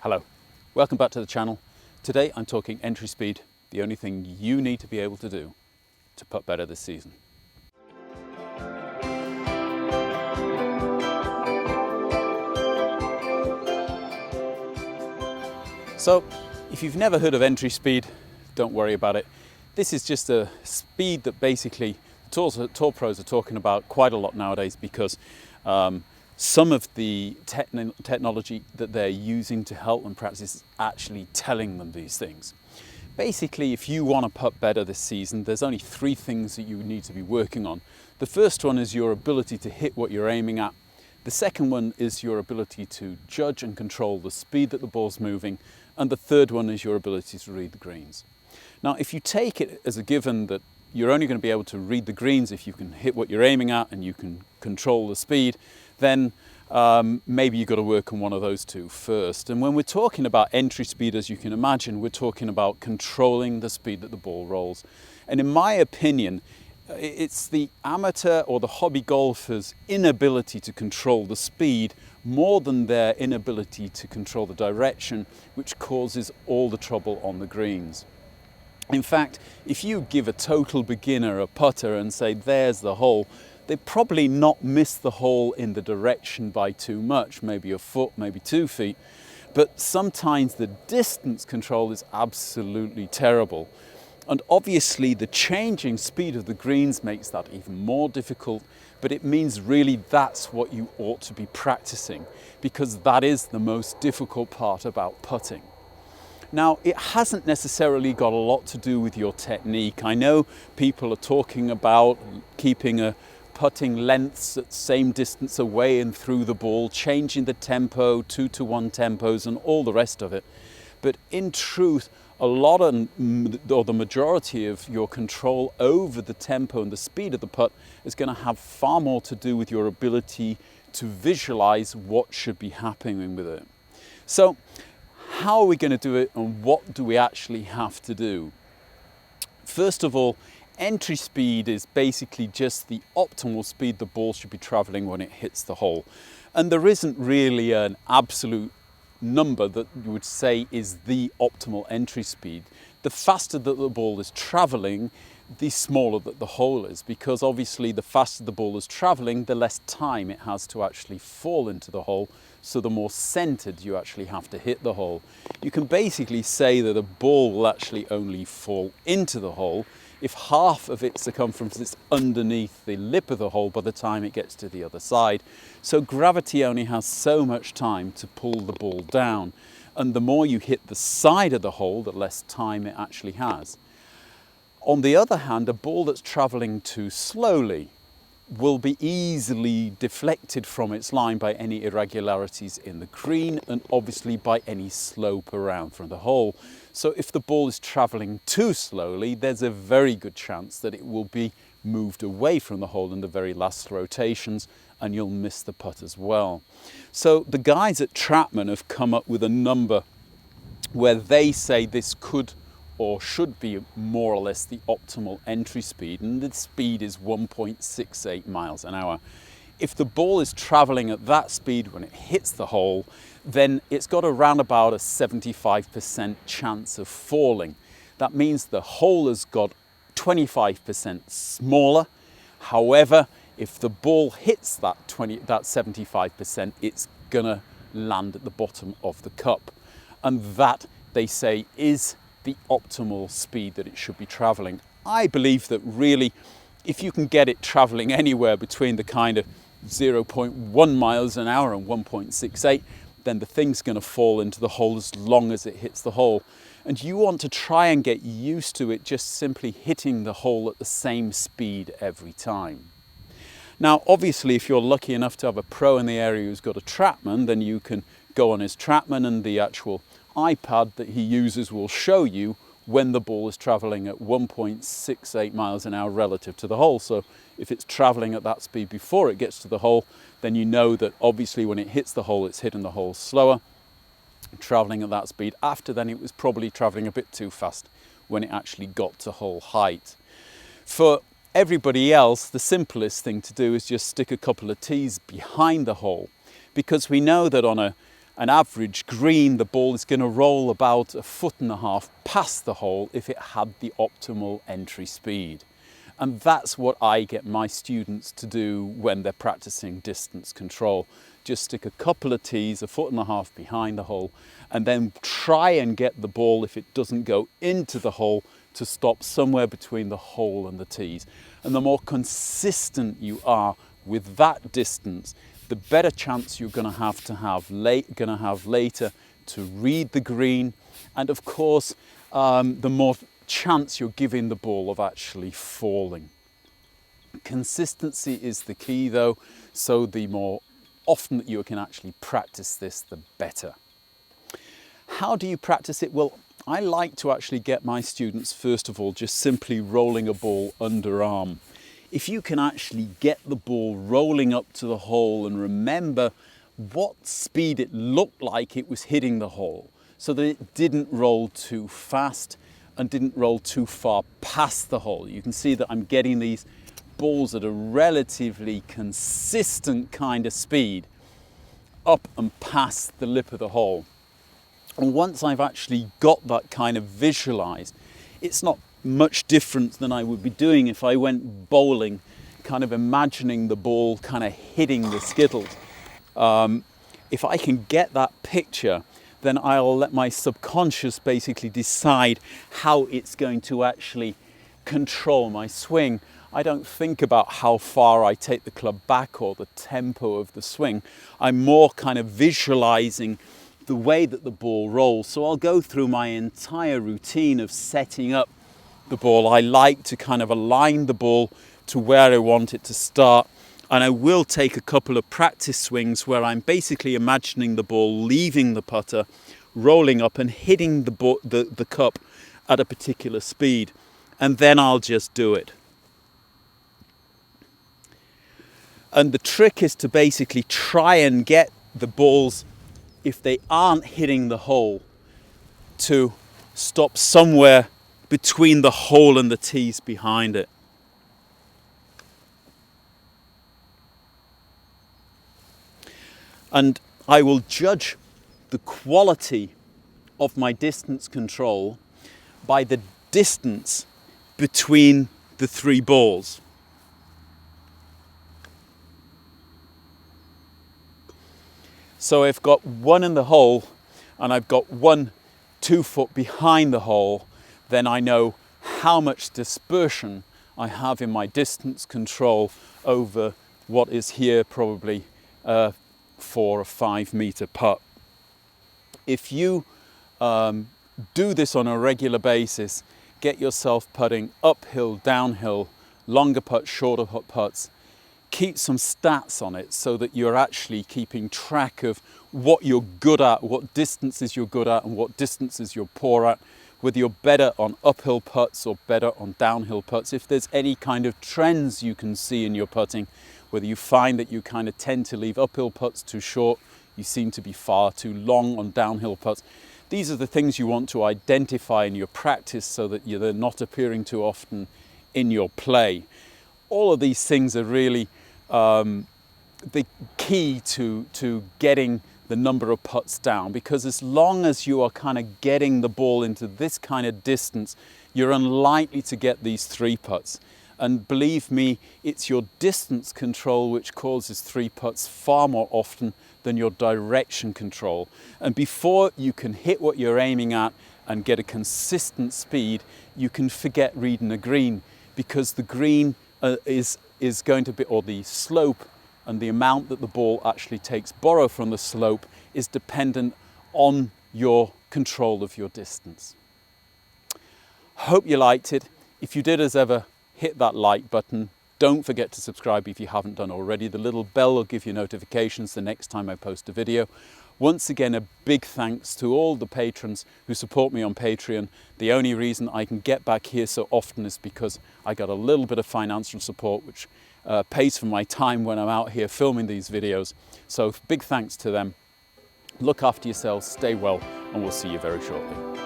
Hello, welcome back to the channel. Today I'm talking entry speed, the only thing you need to be able to do to putt better this season. So, if you've never heard of entry speed, don't worry about it. This is just a speed that basically tour pros are talking about quite a lot nowadays because some of the technology that they're using to help them practice is actually telling them these things. Basically, if you want to putt better this season, there's only three things that you need to be working on. The first one is your ability to hit what you're aiming at. The second one is your ability to judge and control the speed that the ball's moving. And the third one is your ability to read the greens. Now, if you take it as a given that you're only going to be able to read the greens if you can hit what you're aiming at and you can control the speed, then maybe you've got to work on one of those two first. And when we're talking about entry speed, as you can imagine, we're talking about controlling the speed that the ball rolls. And in my opinion, it's the amateur or the hobby golfer's inability to control the speed more than their inability to control the direction, which causes all the trouble on the greens. In fact, if you give a total beginner a putter and say, there's the hole, they probably not miss the hole in the direction by too much, maybe a foot, maybe 2 feet. But sometimes the distance control is absolutely terrible. And obviously the changing speed of the greens makes that even more difficult, but it means really that's what you ought to be practicing, because that is the most difficult part about putting. Now, it hasn't necessarily got a lot to do with your technique. I know people are talking about keeping a putting lengths at same distance away and through the ball, changing the tempo, 2-to-1 tempos and all the rest of it. But in truth, a lot of, or the majority of your control over the tempo and the speed of the putt is going to have far more to do with your ability to visualize what should be happening with it. So, how are we going to do it and what do we actually have to do? First of all, entry speed is basically just the optimal speed the ball should be traveling when it hits the hole. And there isn't really an absolute number that you would say is the optimal entry speed. The faster that the ball is traveling, the smaller that the hole is, because obviously the faster the ball is traveling, the less time it has to actually fall into the hole, so the more centered you actually have to hit the hole. You can basically say that a ball will actually only fall into the hole if half of its circumference is underneath the lip of the hole by the time it gets to the other side. So gravity only has so much time to pull the ball down, and the more you hit the side of the hole, the less time it actually has. On the other hand, a ball that's traveling too slowly will be easily deflected from its line by any irregularities in the green and obviously by any slope around from the hole. So if the ball is traveling too slowly, there's a very good chance that it will be moved away from the hole in the very last rotations and you'll miss the putt as well. So the guys at Trapman have come up with a number where they say this could or should be more or less the optimal entry speed, and the speed is 1.68 miles an hour. If the ball is traveling at that speed when it hits the hole, then it's got around about a 75% chance of falling. That means the hole has got 25% smaller. However, if the ball hits that 75%, it's gonna land at the bottom of the cup. And that, they say, is the optimal speed that it should be traveling. I believe that really, if you can get it traveling anywhere between the kind of 0.1 miles an hour and 1.68, then the thing's going to fall into the hole as long as it hits the hole. And you want to try and get used to it just simply hitting the hole at the same speed every time. Now, obviously, if you're lucky enough to have a pro in the area who's got a trapman, then you can go on his trapman and the actual iPad that he uses will show you when the ball is traveling at 1.68 miles an hour relative to the hole. So if it's traveling at that speed before it gets to the hole, then you know that obviously when it hits the hole, it's hitting the hole slower. Traveling at that speed after, then it was probably traveling a bit too fast when it actually got to hole height. For everybody else, the simplest thing to do is just stick a couple of tees behind the hole, because we know that on a an average green, the ball is going to roll about 1.5 feet past the hole if it had the optimal entry speed. And that's what I get my students to do when they're practicing distance control. Just stick a couple of tees 1.5 feet behind the hole and then try and get the ball, if it doesn't go into the hole, to stop somewhere between the hole and the tees. And the more consistent you are with that distance, the better chance you're going to have later to read the green, and of course the more chance you're giving the ball of actually falling. Consistency is the key though, so the more often that you can actually practice this, the better. How do you practice it? Well, I like to actually get my students first of all just simply rolling a ball underarm. If you can actually get the ball rolling up to the hole and remember what speed it looked like it was hitting the hole, so that it didn't roll too fast and didn't roll too far past the hole. You can see that I'm getting these balls at a relatively consistent kind of speed up and past the lip of the hole. And once I've actually got that kind of visualized, it's not much different than I would be doing if I went bowling, kind of imagining the ball kind of hitting the skittles. If I can get that picture, then I'll let my subconscious basically decide how it's going to actually control my swing. I don't think about how far I take the club back or the tempo of the swing. I'm more kind of visualizing the way that the ball rolls. So I'll go through my entire routine of setting up the ball. I like to kind of align the ball to where I want it to start. And I will take a couple of practice swings where I'm basically imagining the ball leaving the putter, rolling up and hitting the cup at a particular speed. And then I'll just do it. And the trick is to basically try and get the balls, if they aren't hitting the hole, to stop somewhere between the hole and the tees behind it. And I will judge the quality of my distance control by the distance between the three balls. So I've got one in the hole and I've got 1-2 foot behind the hole, then I know how much dispersion I have in my distance control over what is here probably 4 or 5 meter putt. If you do this on a regular basis, get yourself putting uphill, downhill, longer putts, shorter putts, keep some stats on it so that you're actually keeping track of what you're good at, what distances you're good at and what distances you're poor at, whether you're better on uphill putts or better on downhill putts. If there's any kind of trends you can see in your putting, whether you find that you kind of tend to leave uphill putts too short, you seem to be far too long on downhill putts. These are the things you want to identify in your practice so that they're not appearing too often in your play. All of these things are really the key to getting the number of putts down, because as long as you are kind of getting the ball into this kind of distance, you're unlikely to get these 3 putts. And believe me, it's your distance control which causes 3 putts far more often than your direction control. And before you can hit what you're aiming at and get a consistent speed, you can forget reading a green, because the green is going to be, or the slope and the amount that the ball actually takes borrow from the slope is dependent on your control of your distance. Hope you liked it. If you did, as ever, hit that like button. Don't forget to subscribe if you haven't done already. The little bell will give you notifications the next time I post a video. Once again, a big thanks to all the patrons who support me on Patreon. The only reason I can get back here so often is because I got a little bit of financial support, which pays for my time when I'm out here filming these videos. So big thanks to them. Look after yourselves, stay well, and we'll see you very shortly.